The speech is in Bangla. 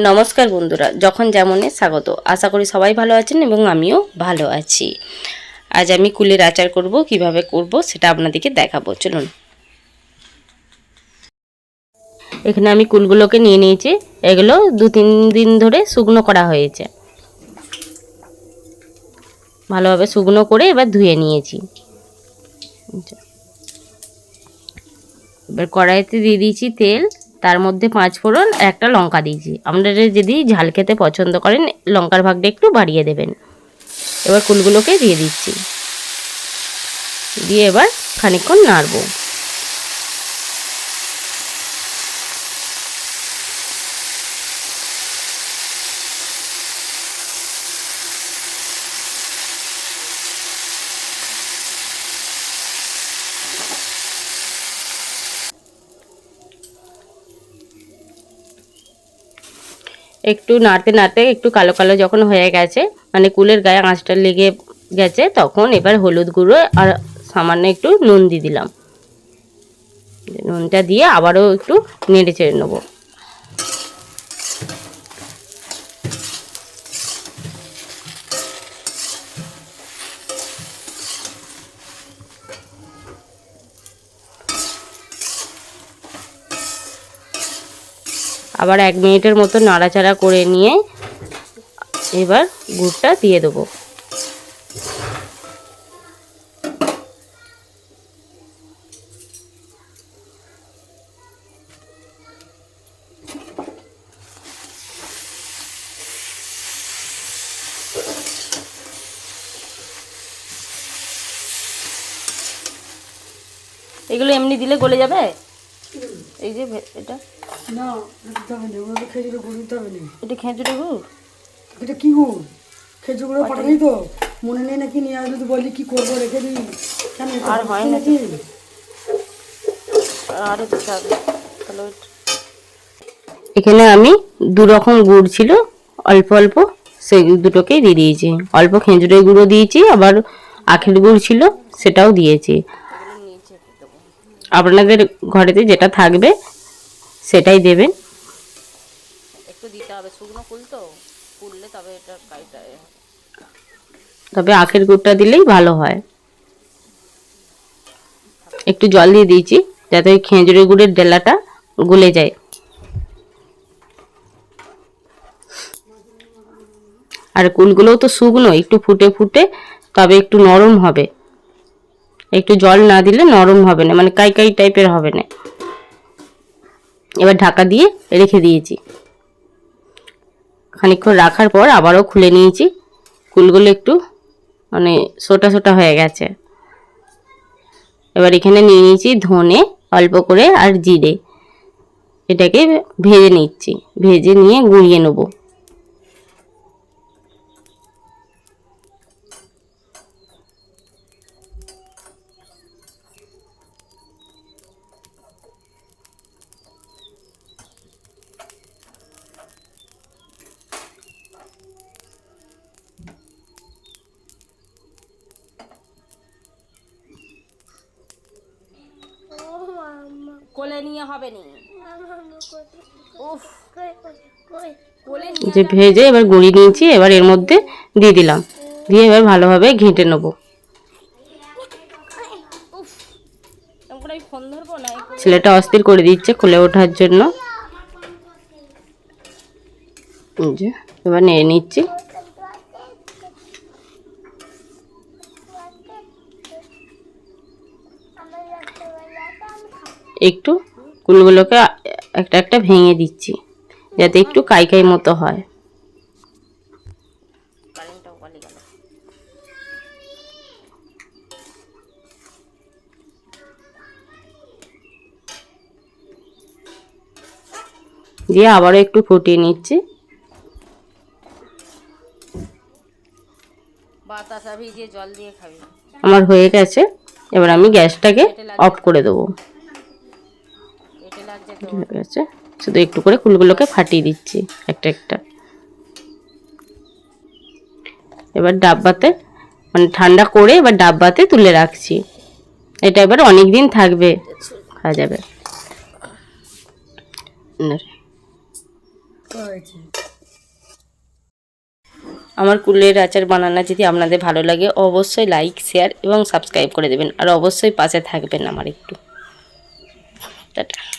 নমস্কার বন্ধুরা, যখন যেমনে স্বাগত। আশা করি সবাই ভালো আছেন এবং আমিও ভালো আছি। আজ আমি কুলের আচার করব, কিভাবে করব সেটা আপনাদেরকে দেখাবো। চলুন। এখানে আমি কুলগুলোকে নিয়ে নিয়েছি। এগুলো 2-3 দিন ধরে শুকনো করা হয়েছে। ভালোভাবে শুকনো করে এবার ধুয়ে নিয়েছি। এবার কড়াইতে দিয়ে দিয়েছি তেল, তার মধ্যে 5 ফোড়ন, একটা লঙ্কা দিয়েছি। আপনারা যদি ঝাল খেতে পছন্দ করেন লঙ্কার ভাগটা একটু বাড়িয়ে দেবেন। এবার কুলগুলোকে দিয়ে দিচ্ছি, দিয়ে এবার খানিকক্ষণ নাড়বো। একটু নাড়তে নাড়তে একটু কালো কালো যখন হয়ে গেছে, মানে কুলের গায়ে আঁচটা লেগে গেছে, তখন এবার হলুদ গুঁড়ো আর সামান্য একটু নুন দিয়ে দিলাম। নুনটা দিয়ে আবারও একটু নেড়ে চেড়ে নেবো। আবার 1 মিনিটের মতো নাড়াচাড়া করে নিয়ে এবার গুড়টা দিয়ে দেবো। এগুলো এমনি দিলে গলে যাবে? এই যে এটা না, দিতে হবে না, ওগুলো খেজুরের গুড় দিতে হবে না। এটা খেজুরের গুড়? এটা কি গুড়? খেজুর গুঁড়ো পাঠালি তো, মনে নেই নাকি? নিয়ে আসলে তো বললি কি করবো, রেখে দিই। কেন আর হয় নাকি? আরে তাহলে এখানে আমি 2 রকম গুড় ছিল, অল্প অল্প, সেই দুটোকেই দিয়ে দিয়েছি। অল্প খেজুরের গুঁড়ো দিয়েছি, আবার আখের গুড় ছিল সেটাও দিয়েছি। আপনাদের ঘরেতে যেটা থাকবে সেটাই দেবেন। একটু দিতে হবে, শুকনো কুল তো, কুললে তবে এটা কাইটা, তবে আখের গুড়টা দিলেই ভালো হয়। একটু জল দিয়ে দিয়েছি যাতে ওই খেজুরের গুড়ের ডেলাটা গলে যায়। আর কুলগুলোও তো শুকনো, একটু ফুটে ফুটে তবে একটু নরম হবে। একটু জল না দিলে নরম হবে না, মানে কাই কাই টাইপের হবে না। এবার ঢাকা দিয়ে রেখে দিয়েছি। খানিকক্ষণ রাখার পর আবারও খুলে নিয়েছি। কুলগুলো একটু মানে সোটা সোটা হয়ে গেছে। এবার এখানে নিয়ে নিয়েছি ধনে অল্প করে আর জিরে। এটাকে ভেজে নিচ্ছি, ভেজে নিয়ে গুঁড়িয়ে নেবো। কোলে নিয়ে হবে নি, যে ভেজে এবার গুঁড়ি নিয়েছি, এবার এর মধ্যে দিয়ে দিলাম, দিয়ে এবার ভালোভাবে ঘেঁটে নেব। ছেলেটা অস্থির করে দিচ্ছে খুলে ওঠার জন্য। এবার নিয়ে নিচ্ছি। একটু কুলগুলোকে একটা একটা ভেঙে দিচ্ছি যাতে একটু কাই কাই মতো হয়। দিয়ে আবারও একটু ফুটিয়ে নিচ্ছি। বাতাসা ভিজিয়ে জল দিয়ে খাবি। আমার হয়ে গেছে, এবার আমি গ্যাসটাকে অফ করে দেবো। হয়ে গেছে, শুধু একটু করে কুলগুলোকে ফাটিয়ে দিচ্ছি একটা একটা। এবার ডাব্বাতে, মানে ঠান্ডা করে এবার ডাব্বাতে তুলে রাখছি। এটা এবার অনেক দিন থাকবে, খাওয়া যাবে। হয়েছে। আমার কুলের আচার বানানো যদি আপনাদের ভালো লাগে অবশ্যই লাইক শেয়ার এবং সাবস্ক্রাইব করে দেবেন আর অবশ্যই পাশে থাকবেন আমার একটু। টাটা।